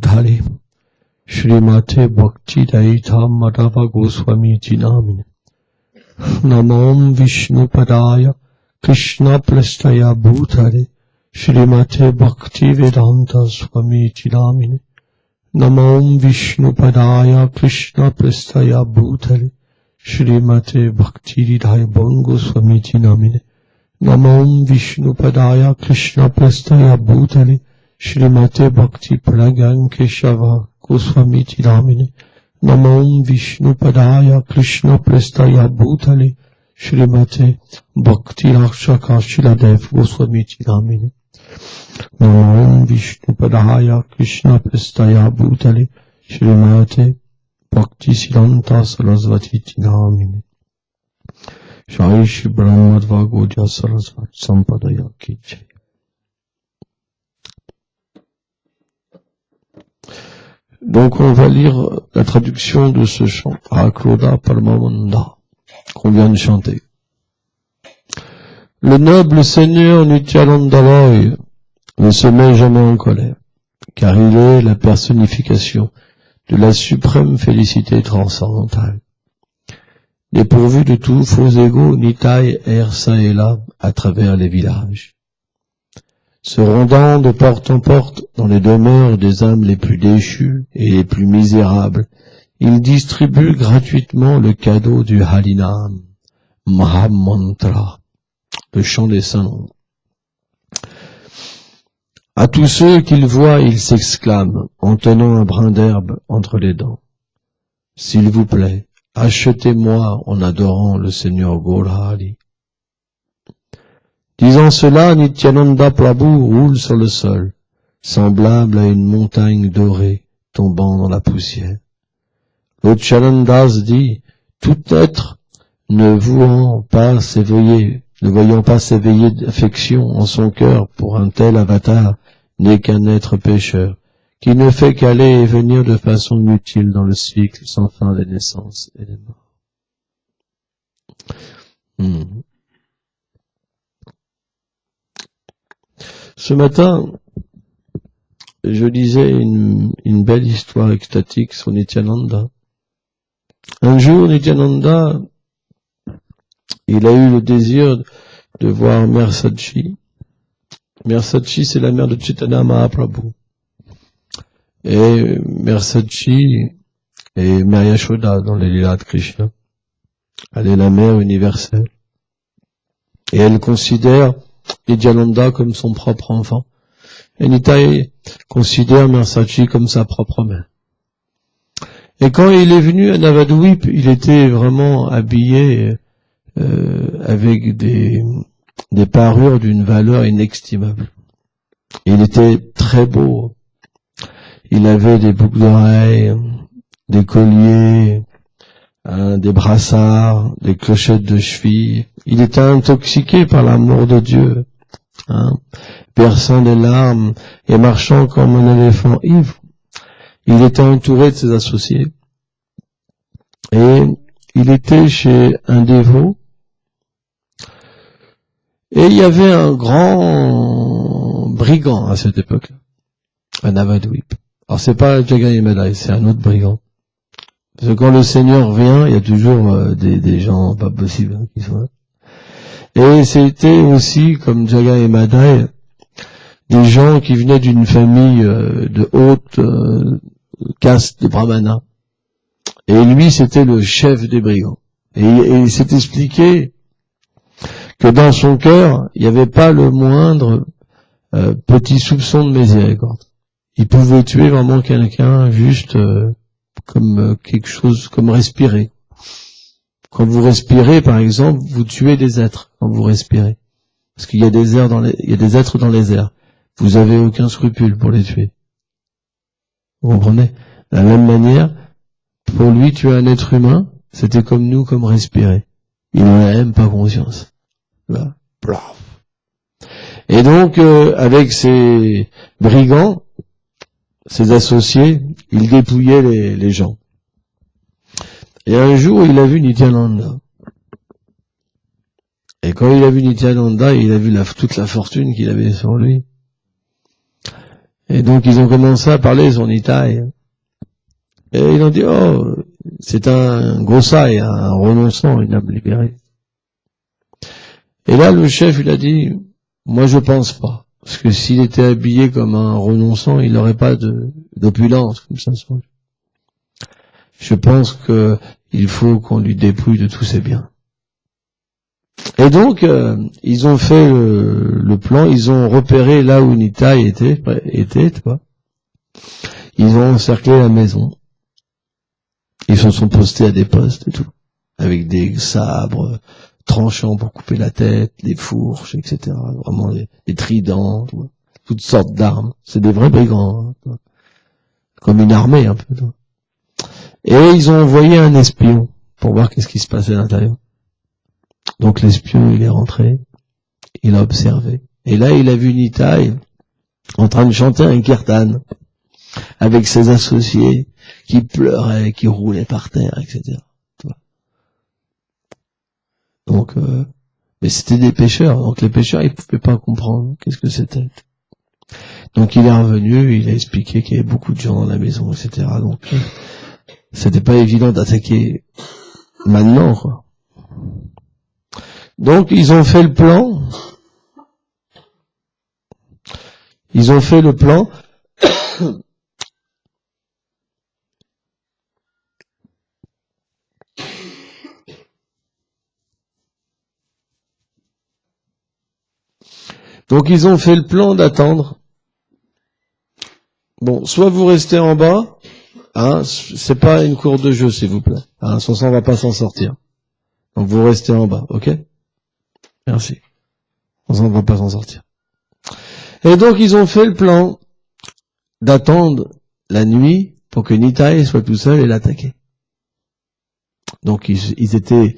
Dhare Shrimate Bhakti Daita Madhava Goswami Jinamine Namam Vishnu Padaya Krishna Prastaya Bhutare Shrimate Bhakti Vedanta Swami Jinamine Namam Vishnu Padaya Krishna Prastaya Bhutare Shrimate Bhakti Vedanta Swami Jinamine Namam Vishnu Padaya Krishna Prastaya Bhutale Shrimate Bhakti Pragan Keshava Goswami Jinamine Namam Vishnu Padaya Krishna Prastaya Bhutale Shrimate Bhakti Rakshaka Shiladev Goswami Jinamine Namam Vishnu Padaya Krishna Prastaya Bhutale Shrimate Bhakti Siddhanta Sarasvati Jinamine Jai Shri Brahmadva Gaudiya Sarasvati Sampadaya Ki Jai. Donc on va lire la traduction de ce chant à Clauda Palmamanda qu'on vient de chanter. Le noble Seigneur Nityananda Roy ne se met jamais en colère, car il est la personnification de la suprême félicité transcendantale. Dépourvu de tout faux égaux, Nitai erre çà et là à travers les villages. Se rendant de porte en porte dans les demeures des âmes les plus déchues et les plus misérables, il distribue gratuitement le cadeau du Harinam, Mahamantra, le chant des saints noms. À tous ceux qu'il voit, il s'exclame, en tenant un brin d'herbe entre les dents. S'il vous plaît, achetez-moi en adorant le Seigneur Gaurahari. Disant cela, Nityananda Prabhu roule sur le sol, semblable à une montagne dorée tombant dans la poussière. L'Ochalandas dit, tout être ne voyant pas s'éveiller d'affection en son cœur pour un tel avatar n'est qu'un être pécheur, qui ne fait qu'aller et venir de façon inutile dans le cycle sans fin des naissances et des morts. Ce matin, je lisais une belle histoire extatique sur Nityananda. Un jour, Nityananda, il a eu le désir de voir Mère Sachi. Mère Sachi, c'est la mère de Chaitanya Mahaprabhu. Et Mère Sachi est Mère Yashoda dans les Lilas de Krishna. Elle est la mère universelle. Et elle considère Nityananda comme son propre enfant. Et Nitai considère Mère Sachi comme sa propre mère. Et quand il est venu à Navadvip, il était vraiment habillé avec des parures d'une valeur inestimable. Il était très beau. Il avait des boucles d'oreilles, des colliers, des brassards, des clochettes de cheville. Il était intoxiqué par l'amour de Dieu, versant des larmes et marchant comme un éléphant ivre. Il était entouré de ses associés. Et il était chez un dévot. Et il y avait un grand brigand à cette époque-là, à Navadvip. Alors c'est pas Jagai Madai, c'est un autre brigand. Parce que quand le Seigneur vient, il y a toujours des gens pas possibles qui sont là. Et c'était aussi, comme Jagai et Madai, des gens qui venaient d'une famille de haute caste de brahmana. Et lui, c'était le chef des brigands. Et il s'est expliqué que dans son cœur, il n'y avait pas le moindre petit soupçon de miséricorde. Il pouvait tuer vraiment quelqu'un juste comme quelque chose, comme respirer. Quand vous respirez, par exemple, vous tuez des êtres quand vous respirez. Parce qu'il y a des êtres dans les airs. Vous avez aucun scrupule pour les tuer. Vous comprenez? De la même manière, pour lui, tuer un être humain, c'était comme nous, comme respirer. Il n'en a même pas conscience. Là. Et donc, avec ces brigands, ses associés, il dépouillait les gens. Et un jour, il a vu Nityananda. Et quand il a vu Nityananda, il a vu toute la fortune qu'il avait sur lui. Et donc ils ont commencé à parler sur Nitai. Et ils ont dit, oh, c'est un Gosai, un renonçant, il a me libéré. Et là, le chef, il a dit, moi je pense pas. Parce que s'il était habillé comme un renonçant, il n'aurait pas d'opulence, comme ça. Je pense que il faut qu'on lui dépouille de tous ses biens. Et donc, ils ont fait le plan, ils ont repéré là où Nitai était, tu vois. Ils ont encerclé la maison. Ils se sont postés à des postes et tout. Avec des sabres tranchants pour couper la tête, des fourches, etc. Vraiment des tridents, tu vois. Toutes sortes d'armes. C'est des vrais brigands, hein, tu vois. Comme une armée un peu, tu vois. Et ils ont envoyé un espion pour voir qu'est-ce qui se passait à l'intérieur. Donc l'espion, il est rentré, il a observé. Et là, il a vu Nitai en train de chanter un kirtan avec ses associés qui pleuraient, qui roulaient par terre, etc. Donc, mais c'était des pêcheurs. Donc les pêcheurs, ils pouvaient pas comprendre qu'est-ce que c'était. Donc il est revenu, il a expliqué qu'il y avait beaucoup de gens dans la maison, etc. Donc c'était pas évident d'attaquer maintenant, quoi. Donc ils ont fait le plan. Ils ont fait le plan. Donc ils ont fait le plan d'attendre. Bon, soit vous restez en bas, hein, c'est pas une cour de jeu, s'il vous plaît. Hein, sans ça, on va pas s'en sortir. Donc vous restez en bas, ok? Merci. Sans ça, on va pas s'en sortir. Et donc ils ont fait le plan d'attendre la nuit pour que Nitai soit tout seul et l'attaquer. Donc ils étaient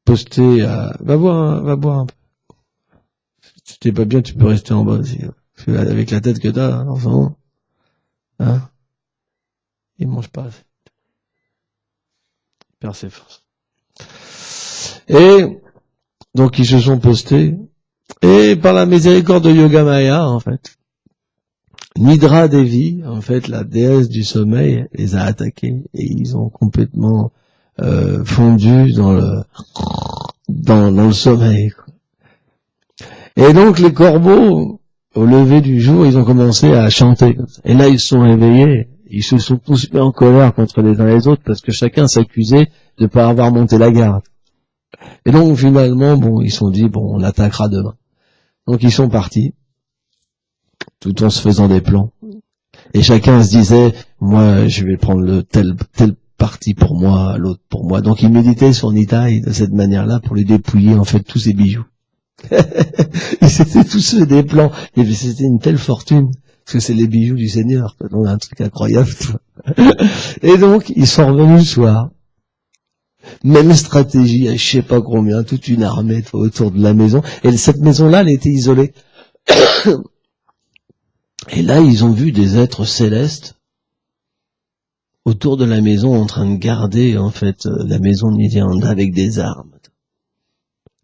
postés à... Va boire un peu. Si t'es pas bien, tu peux rester en bas aussi. Avec la tête que t'as, enfin, hein, il mange pas assez. Il perd ses forces. Et donc ils se sont postés, et par la miséricorde de Yogamaya, en fait, Nidra Devi, en fait, la déesse du sommeil, les a attaqués, et ils ont complètement fondu dans le sommeil, quoi. Et donc les corbeaux, au lever du jour, ils ont commencé à chanter. Et là, ils se sont réveillés. Ils se sont tous mis en colère contre les uns les autres parce que chacun s'accusait de ne pas avoir monté la garde. Et donc, finalement, bon, ils se sont dit, bon, on attaquera demain. Donc, ils sont partis, tout en se faisant des plans. Et chacun se disait, moi, je vais prendre le tel parti pour moi, l'autre pour moi. Donc, ils méditaient sur Nitai de cette manière-là pour lui dépouiller, en fait, tous ses bijoux. Ils s'étaient tous fait des plans. Et c'était une telle fortune. Parce que c'est les bijoux du Seigneur. Donc, un truc incroyable, tu vois. Et donc, ils sont revenus le soir. Même stratégie, je sais pas combien, toute une armée, tu vois, autour de la maison. Et cette maison-là, elle était isolée. Et là, ils ont vu des êtres célestes autour de la maison en train de garder, en fait, la maison de Nityananda avec des armes.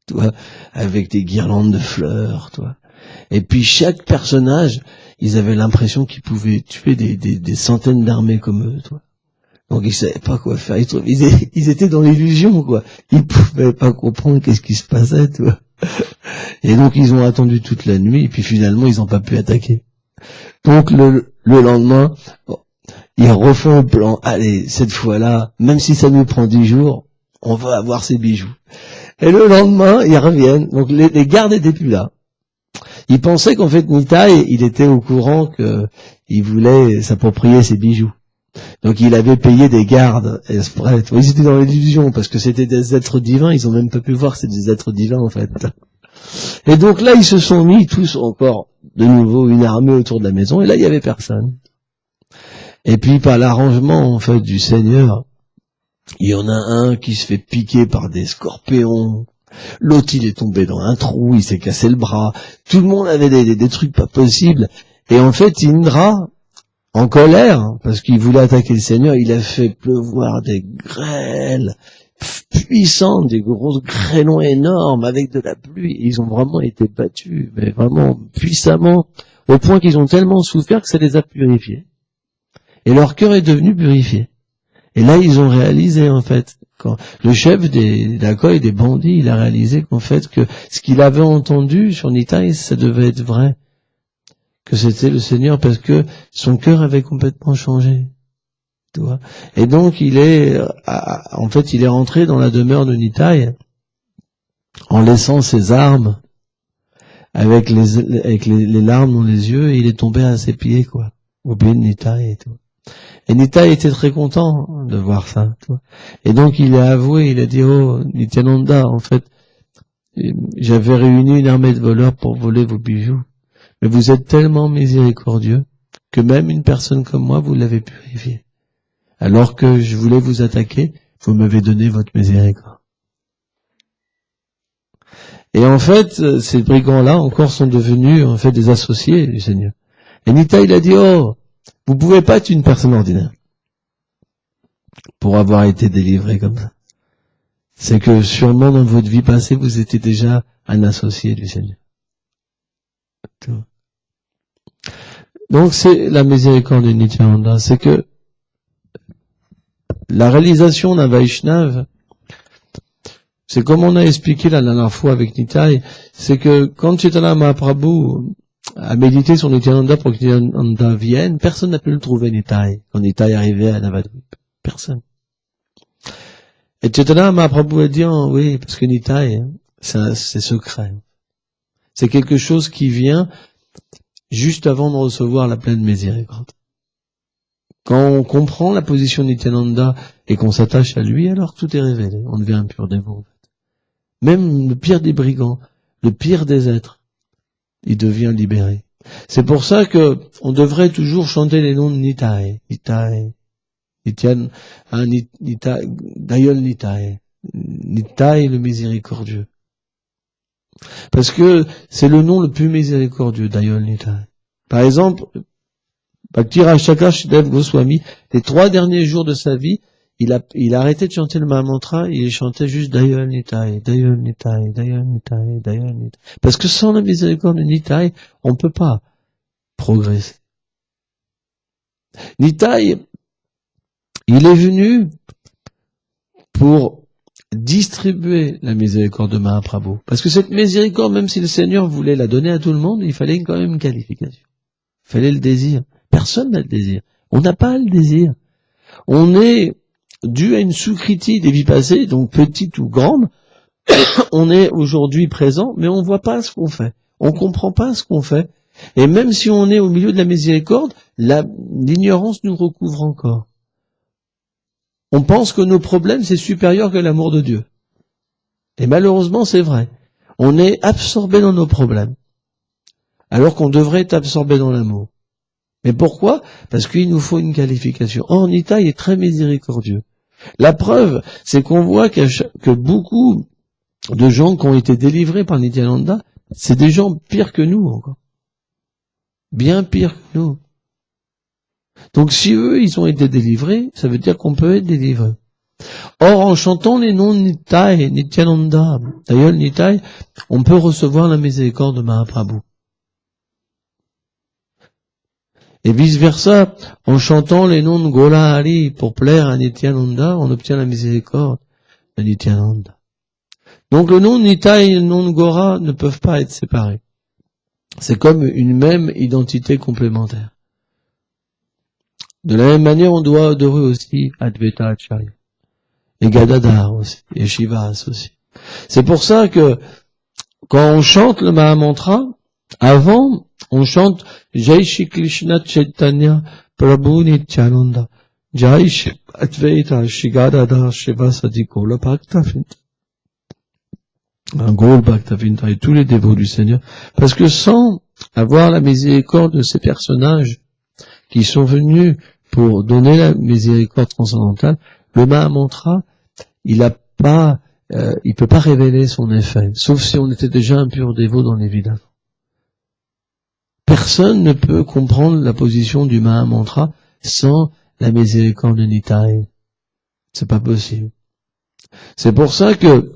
Tu vois, avec des guirlandes de fleurs, tu vois. Et puis chaque personnage, ils avaient l'impression qu'ils pouvaient tuer des centaines d'armées comme eux, tu vois. Donc ils savaient pas quoi faire, ils étaient dans l'illusion, quoi. Ils pouvaient pas comprendre qu'est-ce qui se passait, tu vois. Et donc ils ont attendu toute la nuit, et puis finalement ils n'ont pas pu attaquer. Donc le lendemain, ils refont le plan. Allez, cette fois-là, même si ça nous prend 10 jours, on va avoir ces bijoux. Et le lendemain, ils reviennent. Donc les gardes étaient plus là. Ils pensaient qu'en fait Nitai, il était au courant qu'il voulait s'approprier ses bijoux. Donc il avait payé des gardes. Ils étaient dans l'illusion parce que c'était des êtres divins. Ils ont même pas pu voir que c'était des êtres divins en fait. Et donc là, ils se sont mis tous encore de nouveau une armée autour de la maison. Et là, il y avait personne. Et puis par l'arrangement en fait du Seigneur, il y en a un qui se fait piquer par des scorpions. L'autre, il est tombé dans un trou, il s'est cassé le bras. Tout le monde avait des trucs pas possibles. Et en fait, Indra, en colère, parce qu'il voulait attaquer le Seigneur, il a fait pleuvoir des grêles puissantes, des grosses grêlons énormes avec de la pluie. Ils ont vraiment été battus, mais vraiment puissamment, au point qu'ils ont tellement souffert que ça les a purifiés. Et leur cœur est devenu purifié. Et là, ils ont réalisé, en fait, quand le chef des Dacoy et des bandits, il a réalisé qu'en fait, que ce qu'il avait entendu sur Nitai, ça devait être vrai. Que c'était le Seigneur, parce que son cœur avait complètement changé. Tu vois. Et donc, il est rentré dans la demeure de Nitai, en laissant ses armes, avec les larmes dans les yeux, et il est tombé à ses pieds, quoi. Au pied de Nitai et tout. Et Nitai était très content de voir ça, tu vois. Et donc, il a avoué, il a dit, oh, Nityananda, en fait, j'avais réuni une armée de voleurs pour voler vos bijoux. Mais vous êtes tellement miséricordieux que même une personne comme moi, vous l'avez purifié. Alors que je voulais vous attaquer, vous m'avez donné votre miséricorde. Et en fait, ces brigands-là encore sont devenus en fait des associés du Seigneur. Et Nitai, il a dit, oh, vous pouvez pas être une personne ordinaire pour avoir été délivré comme ça. C'est que sûrement dans votre vie passée, vous étiez déjà un associé du Seigneur. Donc c'est la miséricorde de Nityananda, c'est que la réalisation d'un Vaishnav, c'est comme on a expliqué la dernière fois avec Nitai, c'est que quand Chaitanya Mahaprabhu a médité sur Nityananda pour que Nityananda vienne, personne n'a pu le trouver Nitai, quand Nitai arrivait à Navadvip. Personne. Et Chaitanya Mahaprabhu a dit, oh, oui, parce que Nitai, c'est secret. C'est quelque chose qui vient juste avant de recevoir la pleine miséricorde. Quand on comprend la position de Nityananda et qu'on s'attache à lui, alors tout est révélé. On devient un pur dévot, en fait. Même le pire des brigands, le pire des êtres, il devient libéré. C'est pour ça que on devrait toujours chanter les noms de Nitai, Nitai, Nityan, Nitai, Dayol Nitai, Nitai le miséricordieux. Parce que c'est le nom le plus miséricordieux, Dayol Nitai. Par exemple, Bhakti Rashaka Shidev Goswami, les 3 derniers jours de sa vie, il a arrêté de chanter le Mahamantra, il chantait juste Dayol Nitai, Dayol Nitai, Dayol Nitai, Dayol Nitai. Parce que sans la miséricorde de Nitai, on ne peut pas progresser. Nitai, il est venu pour distribuer la miséricorde de Mahaprabhu. Parce que cette miséricorde, même si le Seigneur voulait la donner à tout le monde, il fallait quand même une qualification. Il fallait le désir. Personne n'a le désir. On n'a pas le désir. On est dû à une soukriti des vies passées, donc petite ou grande. On est aujourd'hui présent, mais on ne voit pas ce qu'on fait. On ne comprend pas ce qu'on fait. Et même si on est au milieu de la miséricorde, l'ignorance nous recouvre encore. On pense que nos problèmes, c'est supérieur que l'amour de Dieu. Et malheureusement, c'est vrai. On est absorbé dans nos problèmes, alors qu'on devrait être absorbé dans l'amour. Mais pourquoi? Parce qu'il nous faut une qualification. Or, Nitai est très miséricordieux. La preuve, c'est qu'on voit que beaucoup de gens qui ont été délivrés par Nityananda, c'est des gens pires que nous encore. Bien pires que nous. Donc si eux, ils ont été délivrés, ça veut dire qu'on peut être délivré. Or, en chantant les noms de Nitai, Nityananda, d'ailleurs Nitai, on peut recevoir la miséricorde de Mahaprabhu. Et vice-versa, en chantant les noms de Gola Hari pour plaire à Nityananda, on obtient la miséricorde de Nityananda. Donc le nom de Nitai et le nom de Gora ne peuvent pas être séparés. C'est comme une même identité complémentaire. De la même manière, on doit adorer aussi Advaita Acharya, et Gadadhar aussi, et Shivas aussi. C'est pour ça que, quand on chante le Mahamantra, avant, on chante Jai Shri Krishna Chaitanya Prabhu Nityananda, Jai Shri Advaita Shri Gadadhar Shivasadi Gola Bhaktavinda. Gola Bhaktavinda et tous les dévots du Seigneur. Parce que sans avoir la miséricorde de ces personnages qui sont venus pour donner la miséricorde transcendantale, le Mahamantra, il peut pas révéler son effet, sauf si on était déjà un pur dévot dans les vies d'avant. Personne ne peut comprendre la position du Mahamantra sans la miséricorde de Nitai. C'est pas possible. C'est pour ça que,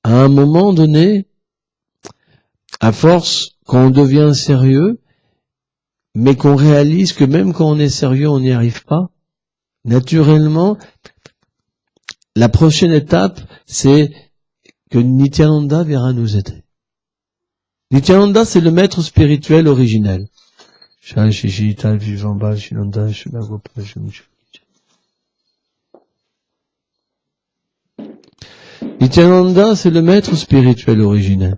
à un moment donné, à force quand on devient sérieux, mais qu'on réalise que même quand on est sérieux, on n'y arrive pas, naturellement, la prochaine étape, c'est que Nityananda viendra nous aider. Nityananda, c'est le maître spirituel originel. Nityananda, c'est le maître spirituel originel.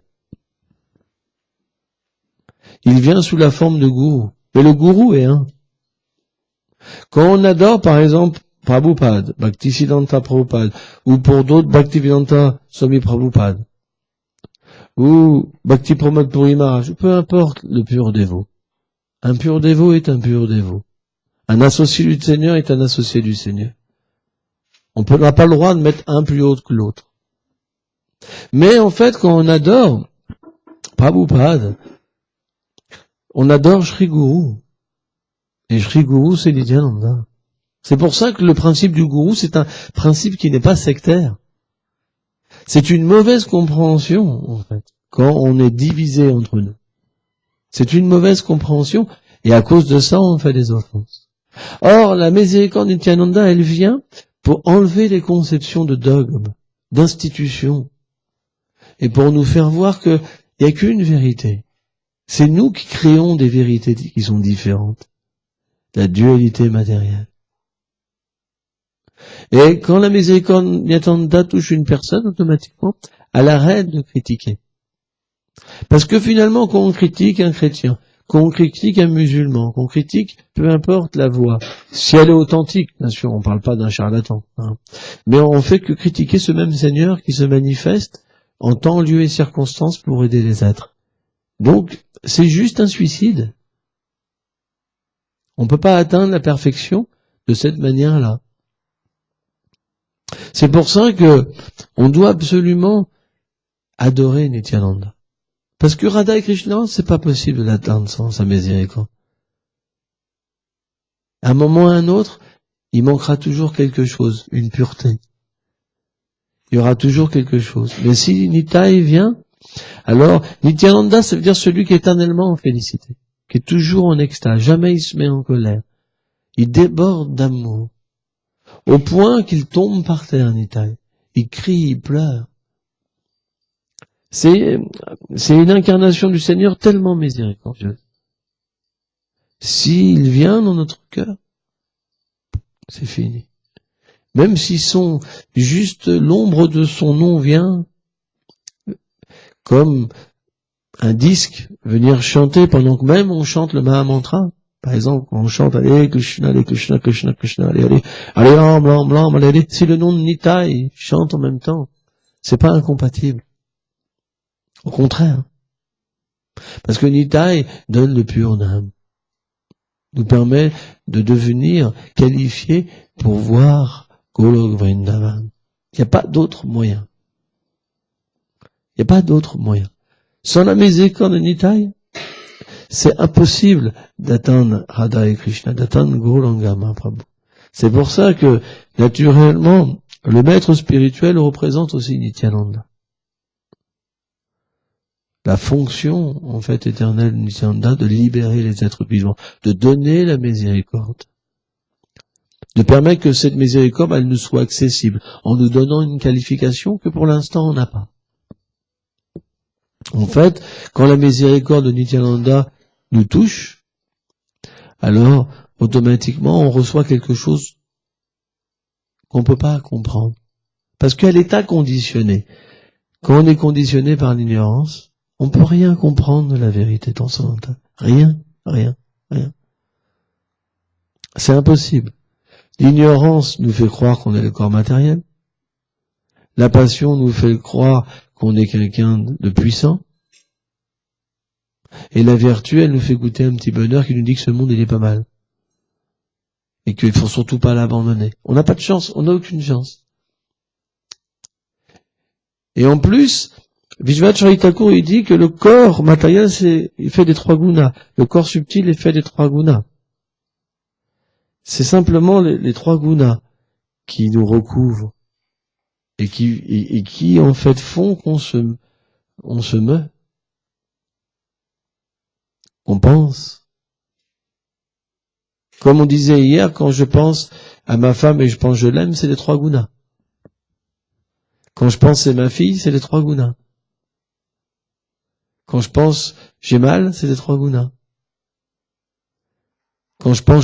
Il vient sous la forme de gourou. Mais le gourou est un. Quand on adore, par exemple, Prabhupada, Bhaktisiddhanta Prabhupada, ou pour d'autres, Bhaktivedanta Swami Prabhupada, ou Bhakti Pramod Puri Maharaj, peu importe le pur dévot. Un pur dévot est un pur dévot. Un associé du Seigneur est un associé du Seigneur. On n'a pas le droit de mettre un plus haut que l'autre. Mais en fait, quand on adore Prabhupada, on adore Shri Guru. Et Shri Guru, c'est Nityananda. C'est pour ça que le principe du gourou, c'est un principe qui n'est pas sectaire. C'est une mauvaise compréhension, en fait, quand on est divisé entre nous. C'est une mauvaise compréhension, et à cause de ça, on fait des offenses. Or, la miséricorde de Nityananda, elle vient pour enlever les conceptions de dogme, d'institution, et pour nous faire voir qu'il n'y a qu'une vérité. C'est nous qui créons des vérités qui sont différentes. La dualité matérielle. Et quand la miséricorde Nityananda touche une personne, automatiquement, elle arrête de critiquer. Parce que finalement, quand on critique un chrétien, quand on critique un musulman, qu'on critique, peu importe la voix, si elle est authentique, bien sûr, on ne parle pas d'un charlatan, hein, mais on fait que critiquer ce même Seigneur qui se manifeste en temps, lieu et circonstances pour aider les êtres. Donc, c'est juste un suicide. On ne peut pas atteindre la perfection de cette manière-là. C'est pour ça que on doit absolument adorer Nityananda. Parce que Radha et Krishna, c'est pas possible de l'atteindre sans sa miséricorde. À un moment ou à un autre, il manquera toujours quelque chose, une pureté. Il y aura toujours quelque chose. Mais si Nitai vient, alors Nityananda, ça veut dire celui qui est éternellement en félicité, qui est toujours en extase, jamais il se met en colère. Il déborde d'amour. Au point qu'il tombe par terre, Nitai. Il crie, il pleure. C'est une incarnation du Seigneur tellement miséricordieuse. S'il vient dans notre cœur, c'est fini. Même si juste l'ombre de son nom vient, comme un disque, venir chanter pendant que même on chante le Mahamantra. Par exemple, quand on chante, allez, Krishna, Krishna, Krishna, allez, Ram, allez, si le nom de Nitai chante en même temps, c'est pas incompatible. Au contraire. Parce que Nitai donne le pur d'âme. Nous permet de devenir qualifiés pour voir Golok Vrindavan. Il n'y a pas d'autre moyen. Il n'y a pas d'autre moyen. Sans la miséricorde de Nitai, c'est impossible d'atteindre Radha et Krishna, d'atteindre Gauranga Mahaprabhu. C'est pour ça que, naturellement, le maître spirituel représente aussi Nityananda. La fonction, en fait, éternelle de Nityananda, de libérer les êtres vivants, de donner la miséricorde, de permettre que cette miséricorde, elle nous soit accessible, en nous donnant une qualification que pour l'instant on n'a pas. En fait, quand la miséricorde de Nityananda nous touche, alors, automatiquement, on reçoit quelque chose qu'on ne peut pas comprendre. Parce qu'elle est inconditionnée. Quand on est conditionné par l'ignorance, on ne peut rien comprendre de la vérité transcendantale. Rien. C'est impossible. L'ignorance nous fait croire qu'on est le corps matériel. La passion nous fait croire qu'on est quelqu'un de puissant. Et la vertu, elle nous fait goûter un petit bonheur qui nous dit que ce monde, il est pas mal. Et qu'il faut surtout pas l'abandonner. On n'a pas de chance, on n'a aucune chance. Et en plus, Vishwanath Chaitanya Thakur, il dit que le corps matériel, il fait des 3 gunas. Le corps subtil est fait des 3 gunas. C'est simplement les 3 gunas qui nous recouvrent. Et qui, en fait, font qu'on se meut. qu'on pense. Comme on disait hier, quand je pense à ma femme et je pense je l'aime, c'est les 3 gunas. Quand je pense c'est ma fille, c'est les 3 gunas. Quand je pense j'ai mal, c'est les 3 gunas. Quand je pense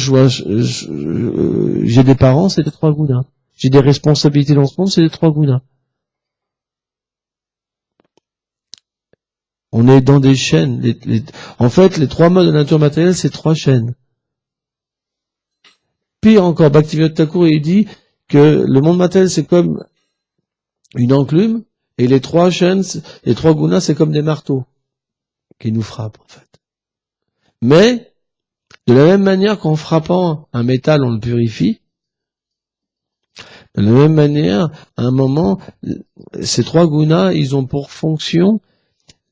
j'ai des parents, c'est les 3 gunas. J'ai des responsabilités dans ce monde, c'est les 3 gunas. On est dans des chaînes. En fait, les 3 modes de nature matérielle, c'est 3 chaînes. Pire encore, Bhaktivinoda Thakur, il dit que le monde matériel, c'est comme une enclume, et les 3 chaînes, les 3 gunas, c'est comme des marteaux qui nous frappent, en fait. Mais, de la même manière qu'en frappant un métal, on le purifie, de la même manière, à un moment, ces 3 gunas, ils ont pour fonction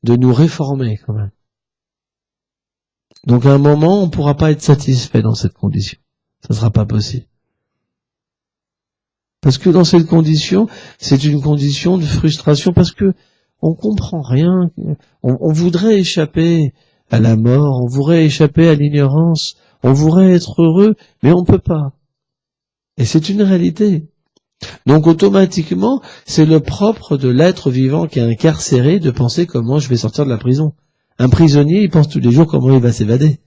de nous réformer, quand même. Donc, à un moment, on ne pourra pas être satisfait dans cette condition. Ça ne sera pas possible. Parce que dans cette condition, c'est une condition de frustration, parce que on comprend rien. On voudrait échapper à la mort, on voudrait échapper à l'ignorance, on voudrait être heureux, mais on peut pas. Et c'est une réalité. Donc automatiquement, c'est le propre de l'être vivant qui est incarcéré de penser comment je vais sortir de la prison. Un prisonnier, il pense tous les jours comment il va s'évader.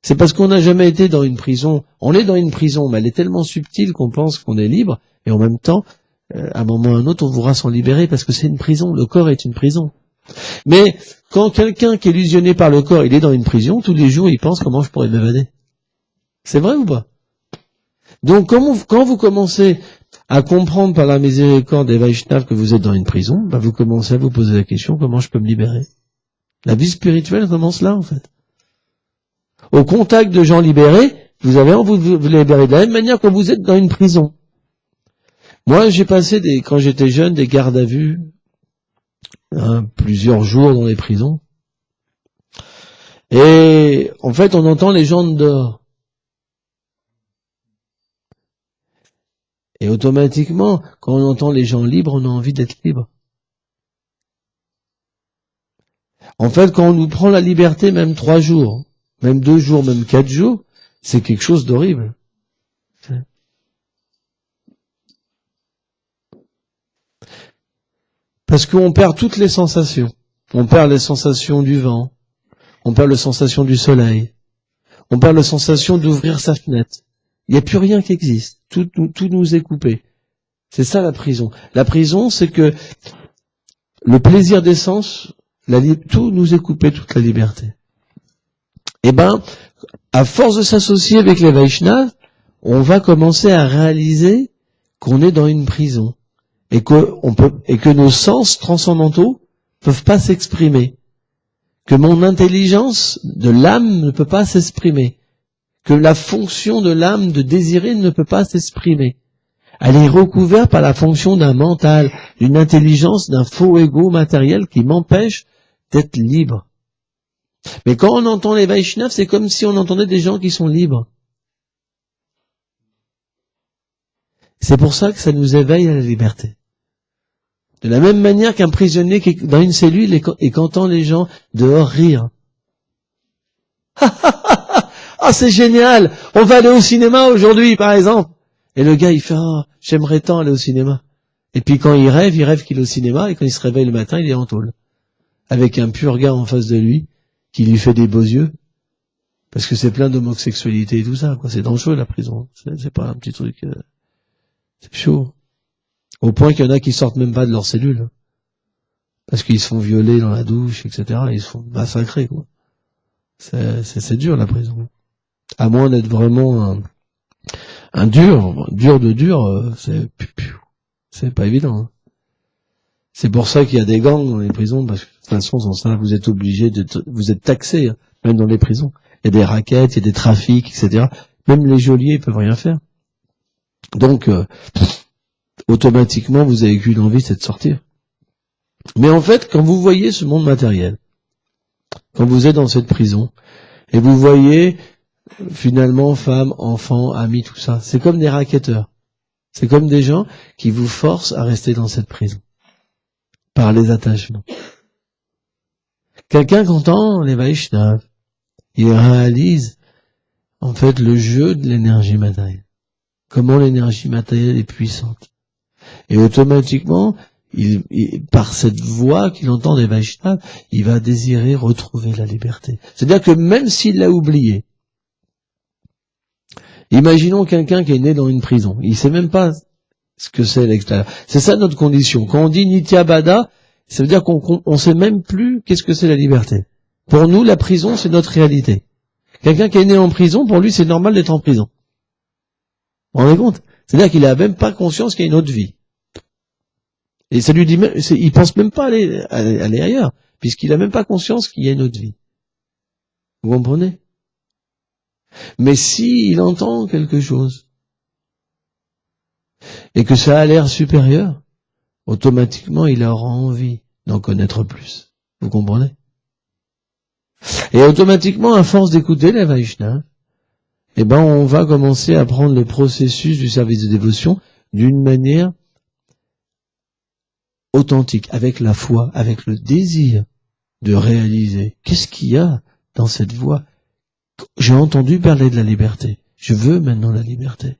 C'est parce qu'on n'a jamais été dans une prison. On est dans une prison, mais elle est tellement subtile qu'on pense qu'on est libre, et en même temps, à un moment ou à un autre, on voudra s'en libérer parce que c'est une prison. Le corps est une prison. Mais quand quelqu'un qui est illusionné par le corps, il est dans une prison, tous les jours, il pense comment je pourrais m'évader. C'est vrai ou pas? Donc, quand vous commencez à comprendre par la miséricorde des Vaishnavas que vous êtes dans une prison, bah, vous commencez à vous poser la question, comment je peux me libérer? La vie spirituelle commence là, en fait. Au contact de gens libérés, vous avez envie de vous libérer de la même manière que vous êtes dans une prison. Moi, j'ai passé quand j'étais jeune, des gardes à vue, plusieurs jours dans les prisons. Et, en fait, on entend les gens de dehors. Et automatiquement, quand on entend les gens libres, on a envie d'être libre. En fait, quand on nous prend la liberté, même 3 jours, même 2 jours, même 4 jours, c'est quelque chose d'horrible. Parce qu'on perd toutes les sensations. On perd les sensations du vent, on perd les sensations du soleil, on perd la sensation d'ouvrir sa fenêtre. Il n'y a plus rien qui existe. Tout nous est coupé. C'est ça la prison. La prison, c'est que le plaisir des sens, tout nous est coupé, toute la liberté. Eh ben, à force de s'associer avec les Vaishnavas, on va commencer à réaliser qu'on est dans une prison et que nos sens transcendantaux peuvent pas s'exprimer, que mon intelligence de l'âme ne peut pas s'exprimer, que la fonction de l'âme de désirer ne peut pas s'exprimer. Elle est recouverte par la fonction d'un mental, d'une intelligence, d'un faux ego matériel qui m'empêche d'être libre. Mais quand on entend les Vaishnavas, c'est comme si on entendait des gens qui sont libres. C'est pour ça que ça nous éveille à la liberté. De la même manière qu'un prisonnier qui est dans une cellule et qu'entend les gens dehors rire. Ah, c'est génial! On va aller au cinéma aujourd'hui, par exemple. Et le gars, il fait, j'aimerais tant aller au cinéma. Et puis quand il rêve qu'il est au cinéma, et quand il se réveille le matin, il est en tôle. Avec un pur gars en face de lui, qui lui fait des beaux yeux. Parce que c'est plein d'homosexualité et tout ça, quoi. C'est dangereux, la prison. C'est pas un petit truc, c'est chaud. Au point qu'il y en a qui sortent même pas de leur cellule. Parce qu'ils se font violer dans la douche, etc. Ils se font massacrer, quoi. C'est dur, la prison. À moins d'être vraiment un dur de dur, c'est pas évident. Hein. C'est pour ça qu'il y a des gangs dans les prisons, parce que de toute façon, sans ça, vous êtes obligé vous êtes taxés, hein, même dans les prisons. Il y a des raquettes, il y a des trafics, etc. Même les geôliers, ils peuvent rien faire. Donc, automatiquement, vous avez qu'une envie, c'est de sortir. Mais en fait, quand vous voyez ce monde matériel, quand vous êtes dans cette prison, et vous voyez, finalement, femmes, enfants, amis, tout ça, c'est comme des racketteurs. C'est comme des gens qui vous forcent à rester dans cette prison. Par les attachements. Quelqu'un qui entend les Vaishnavas, il réalise en fait le jeu de l'énergie matérielle. Comment l'énergie matérielle est puissante. Et automatiquement, par cette voix qu'il entend des Vaishnavas, il va désirer retrouver la liberté. C'est-à-dire que même s'il l'a oublié, imaginons quelqu'un qui est né dans une prison, il sait même pas ce que c'est l'extérieur. C'est ça notre condition. Quand on dit Nityabada, ça veut dire qu'on sait même plus qu'est-ce que c'est la liberté. Pour nous, la prison, c'est notre réalité. Quelqu'un qui est né en prison, pour lui, c'est normal d'être en prison. Vous vous rendez compte? C'est-à-dire qu'il n'a même pas conscience qu'il y a une autre vie. Et ça lui dit même, il pense même pas aller ailleurs, puisqu'il n'a même pas conscience qu'il y a une autre vie. Vous comprenez? Mais s'il entend quelque chose, et que ça a l'air supérieur, automatiquement il aura envie d'en connaître plus. Vous comprenez? Et automatiquement, à force d'écouter les Vaishnavas, on va commencer à prendre le processus du service de dévotion d'une manière authentique, avec la foi, avec le désir de réaliser. Qu'est-ce qu'il y a dans cette voie? J'ai entendu parler de la liberté. Je veux maintenant la liberté.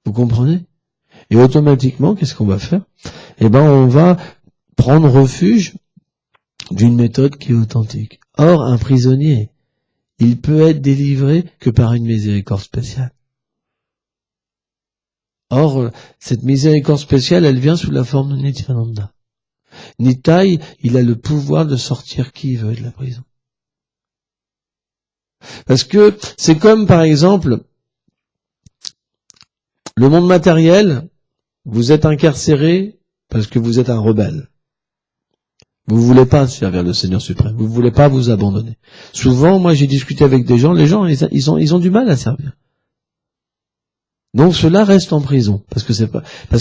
Vous comprenez? Et automatiquement, qu'est-ce qu'on va faire? On va prendre refuge d'une méthode qui est authentique. Or, un prisonnier, il peut être délivré que par une miséricorde spéciale. Or, cette miséricorde spéciale, elle vient sous la forme de Nityananda. Nitai, il a le pouvoir de sortir qui veut de la prison. Parce que c'est comme, par exemple, le monde matériel, vous êtes incarcéré parce que vous êtes un rebelle. Vous voulez pas servir le Seigneur suprême. Vous voulez pas vous abandonner. Souvent, moi, j'ai discuté avec des gens, les gens, ils ont du mal à servir. Donc, cela reste en prison. Parce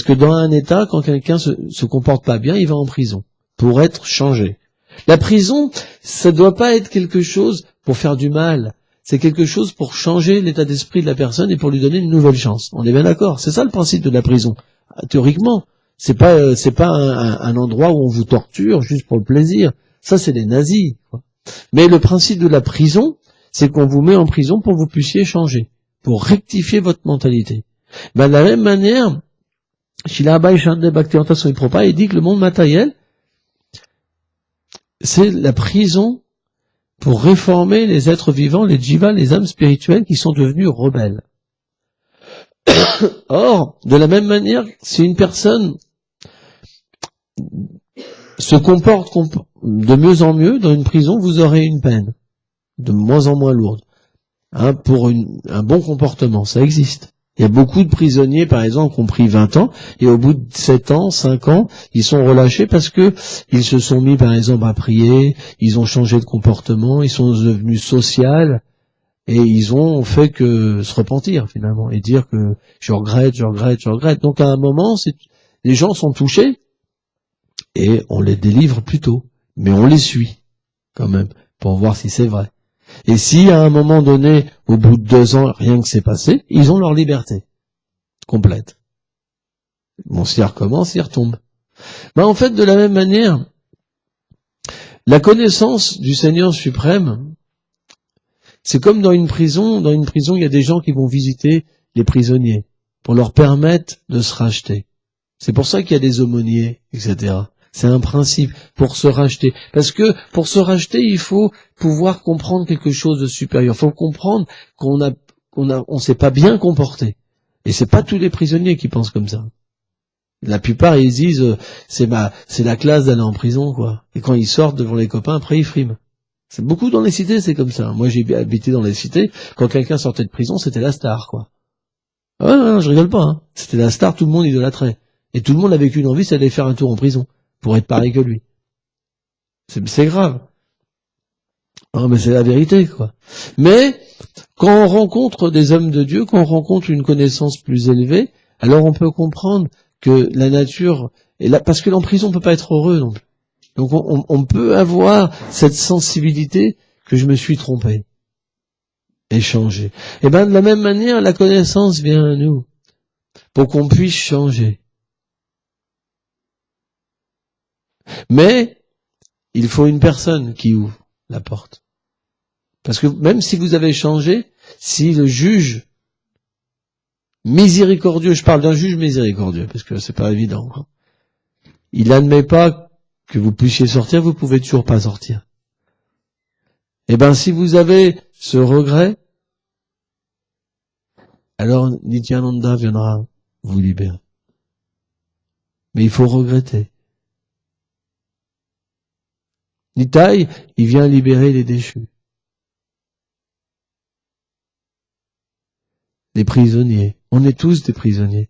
que dans un état, quand quelqu'un se comporte pas bien, il va en prison. Pour être changé. La prison, ça doit pas être quelque chose pour faire du mal. C'est quelque chose pour changer l'état d'esprit de la personne et pour lui donner une nouvelle chance. On est bien d'accord. C'est ça le principe de la prison. Théoriquement. C'est pas un endroit où on vous torture juste pour le plaisir. Ça, c'est les nazis, quoi. Mais le principe de la prison, c'est qu'on vous met en prison pour que vous puissiez changer, pour rectifier votre mentalité. De la même manière, Srila Abhay Chandra Bhaktivedanta Swami Prabhupada, il dit que le monde matériel, c'est la prison pour réformer les êtres vivants, les jivas, les âmes spirituelles qui sont devenus rebelles. Or, de la même manière, si une personne se comporte de mieux en mieux dans une prison, vous aurez une peine de moins en moins lourde, pour un bon comportement. Ça existe. Il y a beaucoup de prisonniers, par exemple, qui ont pris 20 ans, et au bout de 7 ans, 5 ans, ils sont relâchés parce que ils se sont mis, par exemple, à prier, ils ont changé de comportement, ils sont devenus sociaux, et ils ont fait que se repentir, finalement, et dire que je regrette. Donc, à un moment, les gens sont touchés, et on les délivre plus tôt. Mais on les suit, quand même, pour voir si c'est vrai. Et si, à un moment donné, au bout de 2 ans, rien que s'est passé, ils ont leur liberté. Complète. Bon, s'ils recommencent, ils retombent. En fait, de la même manière, la connaissance du Seigneur suprême, c'est comme dans une prison. Dans une prison, il y a des gens qui vont visiter les prisonniers, pour leur permettre de se racheter. C'est pour ça qu'il y a des aumôniers, etc. C'est un principe pour se racheter. Parce que pour se racheter, il faut pouvoir comprendre quelque chose de supérieur. Il faut comprendre qu'on s'est pas bien comporté. Et c'est pas tous les prisonniers qui pensent comme ça. La plupart, ils disent, c'est la classe d'aller en prison, quoi. Et quand ils sortent devant les copains, après ils friment. C'est beaucoup dans les cités, c'est comme ça. Moi, j'ai habité dans les cités. Quand quelqu'un sortait de prison, c'était la star, quoi. Ah ouais, non, je rigole pas, C'était la star, tout le monde idolâtrait. Et tout le monde avait qu'une envie, c'est d'aller faire un tour en prison. Pour être pareil que lui. C'est grave. Mais c'est la vérité, quoi. Mais, quand on rencontre des hommes de Dieu, quand on rencontre une connaissance plus élevée, alors on peut comprendre que la nature est là, parce que en prison on peut pas être heureux non plus. Donc on peut avoir cette sensibilité que je me suis trompé. Et changer. Et de la même manière, la connaissance vient à nous. Pour qu'on puisse changer. Mais, il faut une personne qui ouvre la porte. Parce que même si vous avez changé, si le juge miséricordieux, je parle d'un juge miséricordieux, parce que c'est pas évident, hein, il n'admet pas que vous puissiez sortir, vous pouvez toujours pas sortir. Eh ben, si vous avez ce regret, alors Nityananda viendra vous libérer. Mais il faut regretter. Nitai, il vient libérer les déchus. Les prisonniers. On est tous des prisonniers.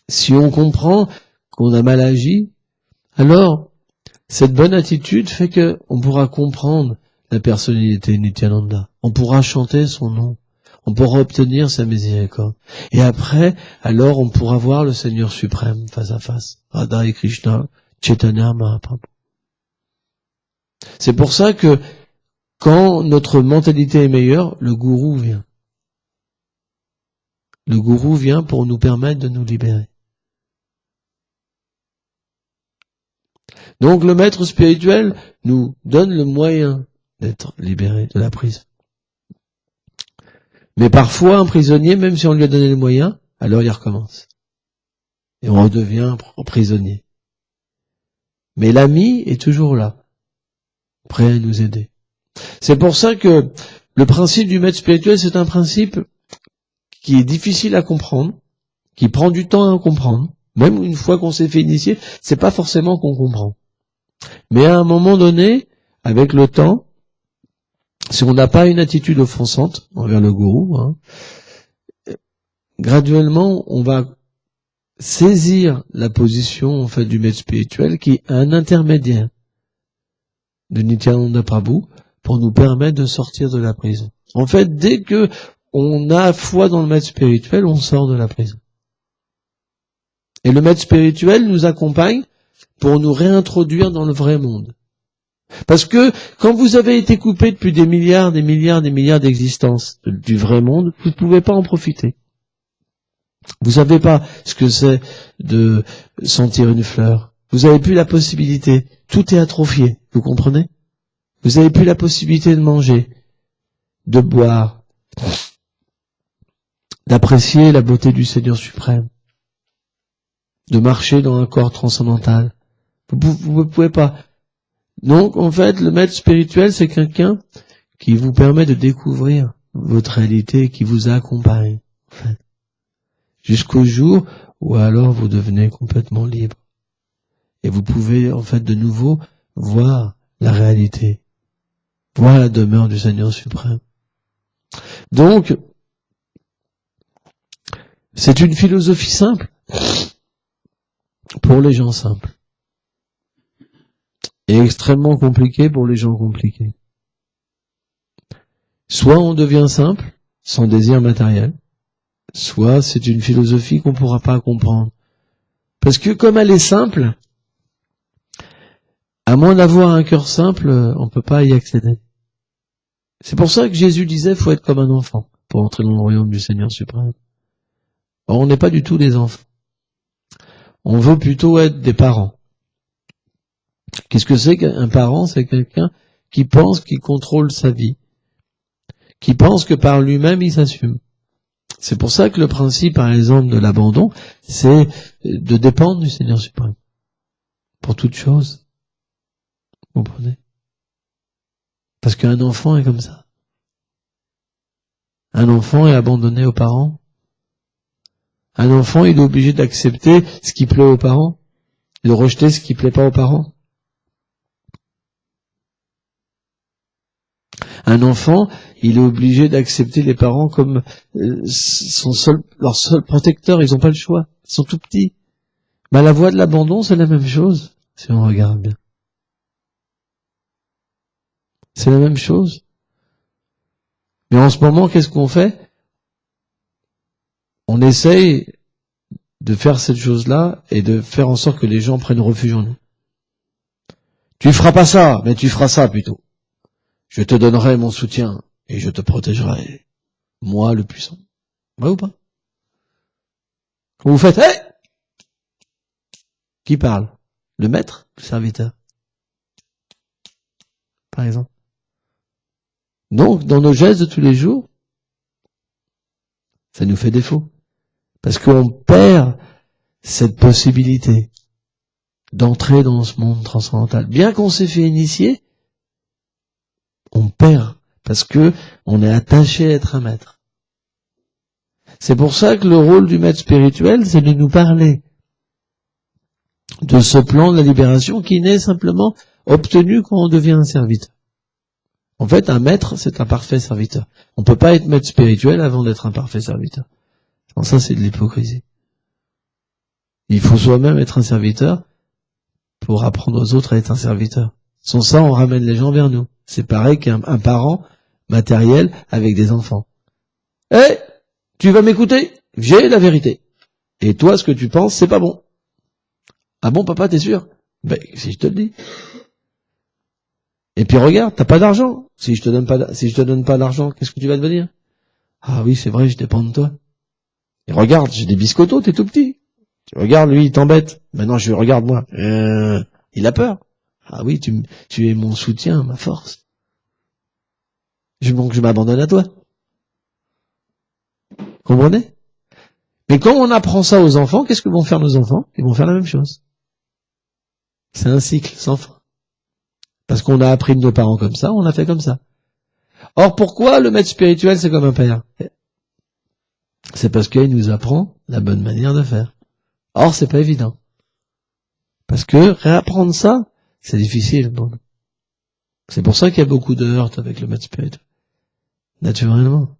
Si on comprend qu'on a mal agi, alors cette bonne attitude fait que on pourra comprendre la personnalité de Nityananda. On pourra chanter son nom. On pourra obtenir sa miséricorde. Et après, alors on pourra voir le Seigneur suprême face à face. Radha et Krishna, Chaitanya Mahaprabhu. C'est pour ça que quand notre mentalité est meilleure, le gourou vient. Le gourou vient pour nous permettre de nous libérer. Donc le maître spirituel nous donne le moyen d'être libéré de la prison. Mais parfois un prisonnier, même si on lui a donné les moyens, alors il recommence. Et on redevient prisonnier. Mais l'ami est toujours là, prêt à nous aider. C'est pour ça que le principe du maître spirituel, c'est un principe qui est difficile à comprendre, qui prend du temps à comprendre. Même une fois qu'on s'est fait initier, c'est pas forcément qu'on comprend. Mais à un moment donné, avec le temps, si on n'a pas une attitude offensante envers le gourou, graduellement, on va saisir la position en fait du maître spirituel qui est un intermédiaire de Nityananda Prabhu pour nous permettre de sortir de la prison. En fait, dès que on a foi dans le maître spirituel, on sort de la prison. Et le maître spirituel nous accompagne pour nous réintroduire dans le vrai monde. Parce que quand vous avez été coupé depuis des milliards d'existences du vrai monde, vous ne pouvez pas en profiter. Vous savez pas ce que c'est de sentir une fleur. Vous avez plus la possibilité. Tout est atrophié. Vous comprenez? Vous avez plus la possibilité de manger, de boire, d'apprécier la beauté du Seigneur suprême, de marcher dans un corps transcendantal. Vous ne pouvez pas. Donc, en fait, le maître spirituel, c'est quelqu'un qui vous permet de découvrir votre réalité, qui vous accompagne, en fait, jusqu'au jour où alors vous devenez complètement libre. Et vous pouvez, en fait, de nouveau voir la réalité, voir la demeure du Seigneur suprême. Donc, c'est une philosophie simple pour les gens simples. Et extrêmement compliqué pour les gens compliqués. Soit on devient simple, sans désir matériel, soit c'est une philosophie qu'on ne pourra pas comprendre. Parce que comme elle est simple, à moins d'avoir un cœur simple, on ne peut pas y accéder. C'est pour ça que Jésus disait, faut être comme un enfant pour entrer dans le royaume du Seigneur suprême. Or, on n'est pas du tout des enfants. On veut plutôt être des parents. Qu'est-ce que c'est qu'un parent? C'est quelqu'un qui pense qu'il contrôle sa vie, qui pense que par lui-même il s'assume. C'est pour ça que le principe, par exemple, de l'abandon, c'est de dépendre du Seigneur suprême. Pour toute chose. Vous comprenez? Parce qu'un enfant est comme ça. Un enfant est abandonné aux parents. Un enfant, il est obligé d'accepter ce qui plaît aux parents, de rejeter ce qui plaît pas aux parents. Un enfant, il est obligé d'accepter les parents comme leur seul protecteur. Ils n'ont pas le choix. Ils sont tout petits. Mais la voie de l'abandon, c'est la même chose, si on regarde bien. C'est la même chose. Mais en ce moment, qu'est-ce qu'on fait? On essaye de faire cette chose-là et de faire en sorte que les gens prennent refuge en nous. Tu feras pas ça, mais tu feras ça plutôt. Je te donnerai mon soutien et je te protégerai. Moi, le puissant. Vrai ou pas? Quand vous faites, hey! Qui parle? Le maître ou le serviteur? Par exemple. Donc, dans nos gestes de tous les jours, ça nous fait défaut. Parce qu'on perd cette possibilité d'entrer dans ce monde transcendantal. Bien qu'on s'est fait initier, on perd. Parce que on est attaché à être un maître. C'est pour ça que le rôle du maître spirituel, c'est de nous parler de ce plan de la libération qui n'est simplement obtenu quand on devient un serviteur. En fait, un maître, c'est un parfait serviteur. On ne peut pas être maître spirituel avant d'être un parfait serviteur. Alors ça, c'est de l'hypocrisie. Il faut soi-même être un serviteur pour apprendre aux autres à être un serviteur. Sans ça, on ramène les gens vers nous. C'est pareil qu'un parent matériel avec des enfants. Eh, tu vas m'écouter? J'ai la vérité. Et toi, ce que tu penses, c'est pas bon. Ah bon, papa, t'es sûr? Ben, si je te le dis. Et puis regarde, t'as pas d'argent. Si je te donne pas d'argent, qu'est-ce que tu vas devenir? Ah oui, c'est vrai, je dépends de toi. Et regarde, j'ai des biscottos, t'es tout petit. Tu regardes, lui, il t'embête. Maintenant, je regarde moi. Il a peur. Ah oui, tu es mon soutien, ma force. Donc je m'abandonne à toi. Comprenez? Mais quand on apprend ça aux enfants, qu'est-ce que vont faire nos enfants? Ils vont faire la même chose. C'est un cycle sans fin. Parce qu'on a appris de nos parents comme ça, on a fait comme ça. Or, pourquoi le maître spirituel, c'est comme un père? C'est parce qu'il nous apprend la bonne manière de faire. Or, c'est pas évident. Parce que réapprendre ça, c'est difficile. Bon. C'est pour ça qu'il y a beaucoup de heurts avec le maître spirituel. Naturellement.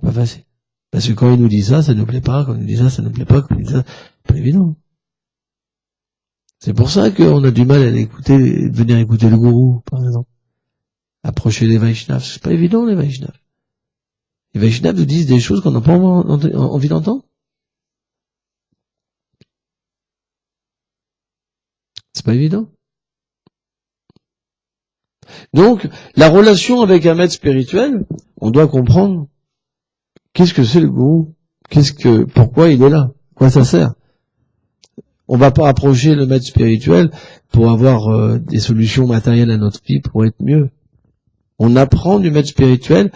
Pas facile. Parce que quand il nous dit ça, ça nous plaît pas. Quand il nous dit ça, ça nous plaît pas. Quand il nous dit ça, c'est pas évident. C'est pour ça qu'on a du mal à venir écouter le gourou, par exemple. Approcher les Vaishnavas. C'est pas évident, les Vaishnavas. Les Vaishnavas nous disent des choses qu'on n'a pas envie d'entendre. C'est pas évident. Donc, la relation avec un maître spirituel, on doit comprendre qu'est-ce que c'est le gourou, pourquoi il est là, quoi ça sert. On va pas approcher le maître spirituel pour avoir des solutions matérielles à notre vie pour être mieux. On apprend du maître spirituel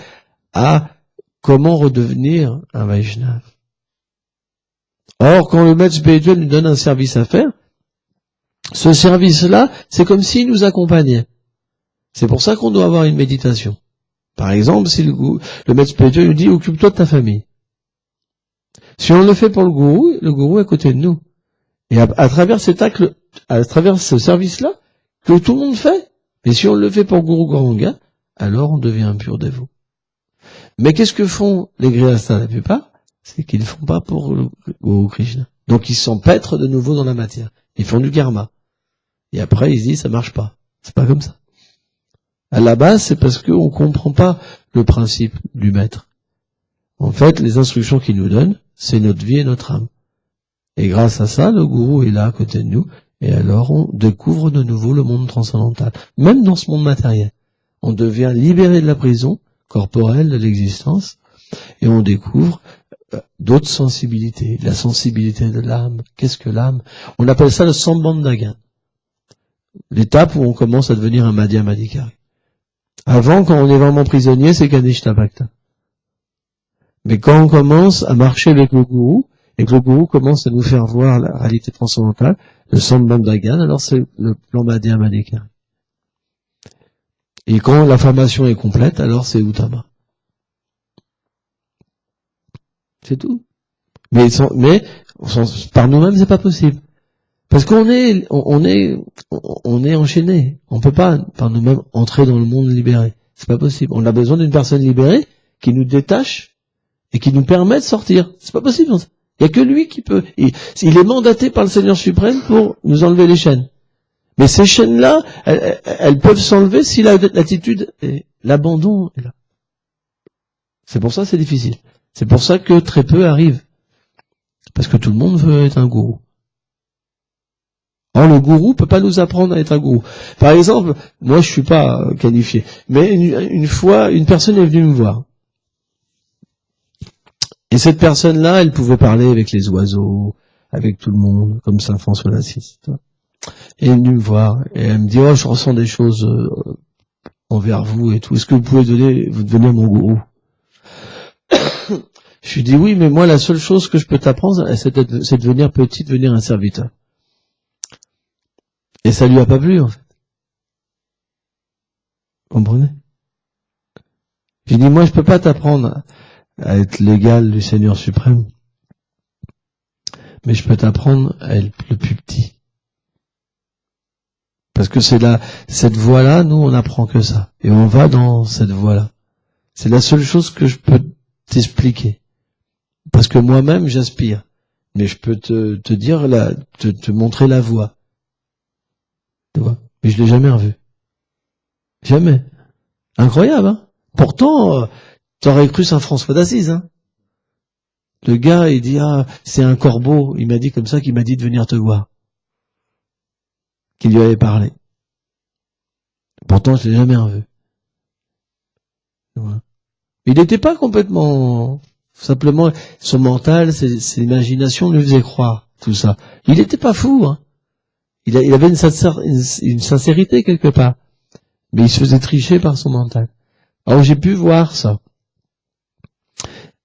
à comment redevenir un Vaishnava. Or, quand le maître spirituel nous donne un service à faire, ce service-là, c'est comme s'il nous accompagnait. C'est pour ça qu'on doit avoir une méditation. Par exemple, si le maître spirituel nous dit « occupe-toi de ta famille ». Si on le fait pour le gourou est à côté de nous. Et à travers cet acte, à travers ce service-là, que tout le monde fait. Mais si on le fait pour Guru Goranga, alors on devient un pur dévot. Mais qu'est-ce que font les Grihasthas la plupart? C'est qu'ils ne font pas pour le Guru Krishna. Donc ils s'empêtrent de nouveau dans la matière. Ils font du karma. Et après ils se disent ça marche pas. C'est pas comme ça. À la base, c'est parce qu'on comprend pas le principe du maître. En fait, les instructions qu'il nous donne, c'est notre vie et notre âme. Et grâce à ça, le gourou est là à côté de nous, et alors on découvre de nouveau le monde transcendantal. Même dans ce monde matériel. On devient libéré de la prison corporelle de l'existence, et on découvre d'autres sensibilités. La sensibilité de l'âme. Qu'est-ce que l'âme? On appelle ça le Sambandhaga. L'étape où on commence à devenir un Madhya Madhikari. Avant, quand on est vraiment prisonnier, c'est Kanishta Bhakta. Mais quand on commence à marcher avec le gourou, et que le gourou commence à nous faire voir la réalité transcendantale, le Sambandhaga, alors c'est le plan Madhya Madhikari. Et quand la formation est complète, alors c'est Uttama. C'est tout. Mais par nous-mêmes, c'est pas possible. Parce qu'on est enchaîné. On peut pas, par nous-mêmes, entrer dans le monde libéré. C'est pas possible. On a besoin d'une personne libérée qui nous détache et qui nous permet de sortir. C'est pas possible. Il y a que lui qui peut. Il est mandaté par le Seigneur suprême pour nous enlever les chaînes. Mais ces chaînes-là, elles peuvent s'enlever si l'attitude et l'abandon est là. C'est pour ça que c'est difficile. C'est pour ça que très peu arrivent. Parce que tout le monde veut être un gourou. Or, le gourou peut pas nous apprendre à être un gourou. Par exemple, moi je suis pas qualifié, mais une fois, une personne est venue me voir. Et cette personne-là, elle pouvait parler avec les oiseaux, avec tout le monde, comme Saint François d'Assise. Et elle est venue me voir, et elle me dit, oh, je ressens des choses envers vous et tout. Est-ce que vous pouvez devenir mon gourou? Je lui dis oui, mais moi la seule chose que je peux t'apprendre, c'est de devenir petit, devenir un serviteur. Et ça lui a pas plu en fait. Vous comprenez? J'ai dit moi je peux pas t'apprendre à être l'égal du Seigneur suprême, mais je peux t'apprendre à être le plus petit. Parce que cette voie-là, nous on n'apprend que ça. Et on va dans cette voie-là. C'est la seule chose que je peux t'expliquer. Parce que moi-même j'aspire. Mais je peux te dire te montrer la voie. Tu vois? Mais je l'ai jamais revu. Jamais. Incroyable, hein? Pourtant, t'aurais cru Saint François d'Assise, hein? Le gars, il dit, c'est un corbeau. Il m'a dit comme ça, qu'il m'a dit de venir te voir. Qu'il lui avait parlé. Pourtant, je l'ai jamais revu. Voilà. Il n'était pas complètement, simplement, son mental, ses imaginations lui faisaient croire tout ça. Il n'était pas fou, hein. Il avait une sincérité quelque part. Mais il se faisait tricher par son mental. Alors j'ai pu voir ça.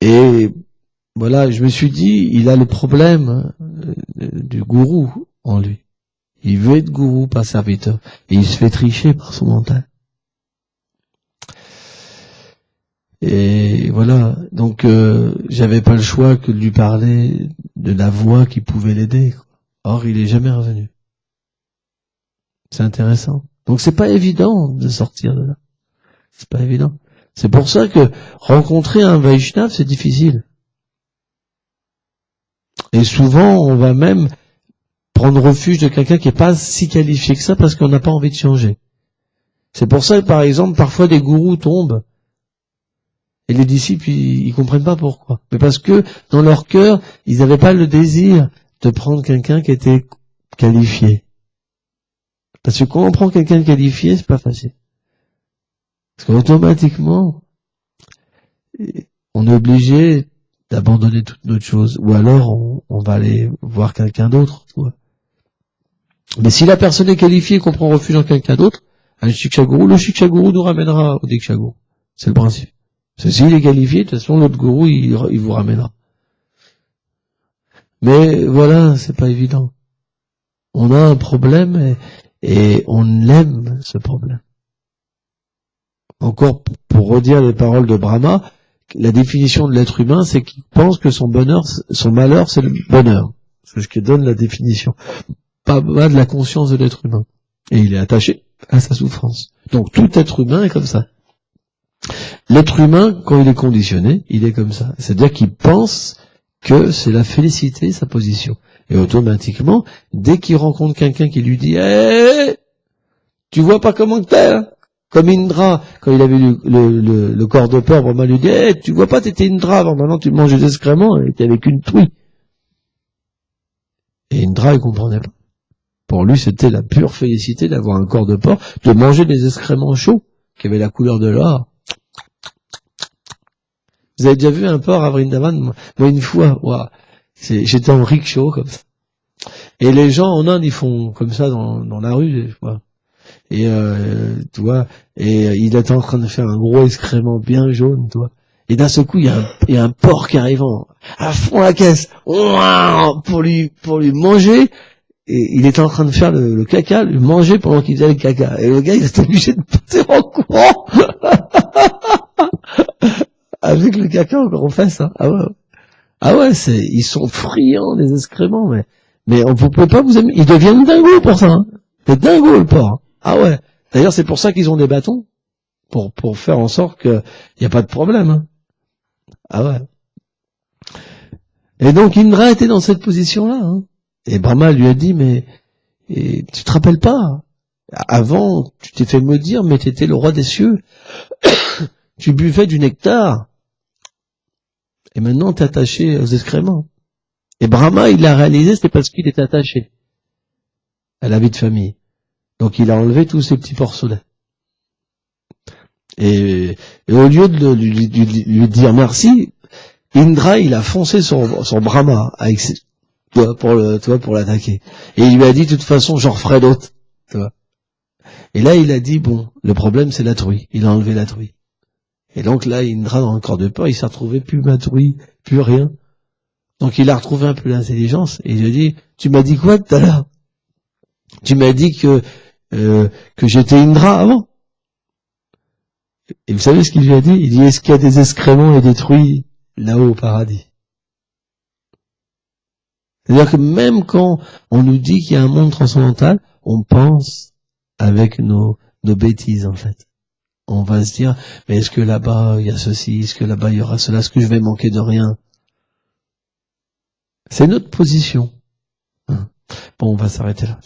Et voilà, je me suis dit, il a le problème du gourou en lui. Il veut être gourou, pas serviteur. Et il se fait tricher par son mental. Et voilà, donc j'avais pas le choix que de lui parler de la voie qui pouvait l'aider. Or, il est jamais revenu. C'est intéressant. Donc c'est pas évident de sortir de là. C'est pas évident. C'est pour ça que rencontrer un Vaishnav, c'est difficile. Et souvent, on va même prendre refuge de quelqu'un qui n'est pas si qualifié que ça parce qu'on n'a pas envie de changer. C'est pour ça que, par exemple, parfois des gourous tombent et les disciples, ils comprennent pas pourquoi. Mais parce que, dans leur cœur, ils n'avaient pas le désir de prendre quelqu'un qui était qualifié. Parce que quand on prend quelqu'un de qualifié, c'est pas facile. Parce qu'automatiquement, on est obligé d'abandonner toute notre chose. Ou alors, on va aller voir quelqu'un d'autre. Mais si la personne est qualifiée et qu'on prend refuge en quelqu'un d'autre, le Shiksha Guru nous ramènera au Diksha Guru. C'est le principe. Parce que s'il est qualifié, de toute façon, l'autre gourou, il vous ramènera. Mais voilà, c'est pas évident. On a un problème et on aime ce problème. Encore, pour redire les paroles de Brahma, la définition de l'être humain, c'est qu'il pense que son malheur, c'est le bonheur. C'est ce qui donne la définition. Pas de la conscience de l'être humain. Et il est attaché à sa souffrance. Donc tout être humain est comme ça. L'être humain, quand il est conditionné, il est comme ça. C'est-à-dire qu'il pense que c'est la félicité, sa position. Et automatiquement, dès qu'il rencontre quelqu'un qui lui dit tu vois pas comment t'es, hein? Comme Indra, quand il avait le corps de porc, Brahma lui dit tu vois pas, t'étais Indra avant, maintenant tu manges des excréments et t'es avec une truie. Et Indra, il comprenait pas. Pour lui, c'était la pure félicité d'avoir un corps de porc, de manger des excréments chauds, qui avaient la couleur de l'or. Vous avez déjà vu un porc à Vrindavan? Moi, une fois, j'étais en rickshaw, comme ça. Et les gens en Inde, ils font comme ça dans la rue, quoi. Et, tu vois, et il était en train de faire un gros excrément bien jaune, tu vois. Et d'un seul coup, il y a un porc qui arrive à fond la caisse, pour lui manger. Et il était en train de faire le caca, lui manger pendant qu'il faisait le caca. Et le gars, il était obligé de partir en courant. Avec le caca encore en face, hein. Ah ouais, ils sont friands des excréments, mais on ne peut pas vous aimer. Ils deviennent dingos pour ça, hein. C'est dingo le porc. Ah ouais. D'ailleurs, c'est pour ça qu'ils ont des bâtons. Pour faire en sorte qu'il n'y a pas de problème, hein. Ah ouais. Et donc, Indra était dans cette position-là, hein. Et Brahma lui a dit, mais tu te rappelles pas, avant, tu t'es fait maudire, mais tu étais le roi des cieux. Tu buvais du nectar. Et maintenant, t'es attaché aux excréments. Et Brahma, il l'a réalisé, c'était parce qu'il était attaché à la vie de famille. Donc, il a enlevé tous ces petits porcelets. Et au lieu de lui dire merci, Indra, il a foncé sur Brahma avec pour l'attaquer. Et il lui a dit, de toute façon, j'en referai d'autres. Tu vois. Et là, il a dit, bon, le problème, c'est la truie. Il a enlevé la truie. Et donc là, Indra, dans le corps de peur, il s'est retrouvé plus ma truie, plus rien. Donc il a retrouvé un peu l'intelligence, et il lui a dit, tu m'as dit quoi tout à l'heure? Tu m'as dit que j'étais Indra avant. Et vous savez ce qu'il lui a dit? Il dit, est-ce qu'il y a des excréments et des truies là-haut au paradis? C'est-à-dire que même quand on nous dit qu'il y a un monde transcendantal, on pense avec nos bêtises, en fait. On va se dire, mais est-ce que là-bas, il y a ceci, est-ce que là-bas, il y aura cela, est-ce que je vais manquer de rien? C'est notre position. Bon, on va s'arrêter là.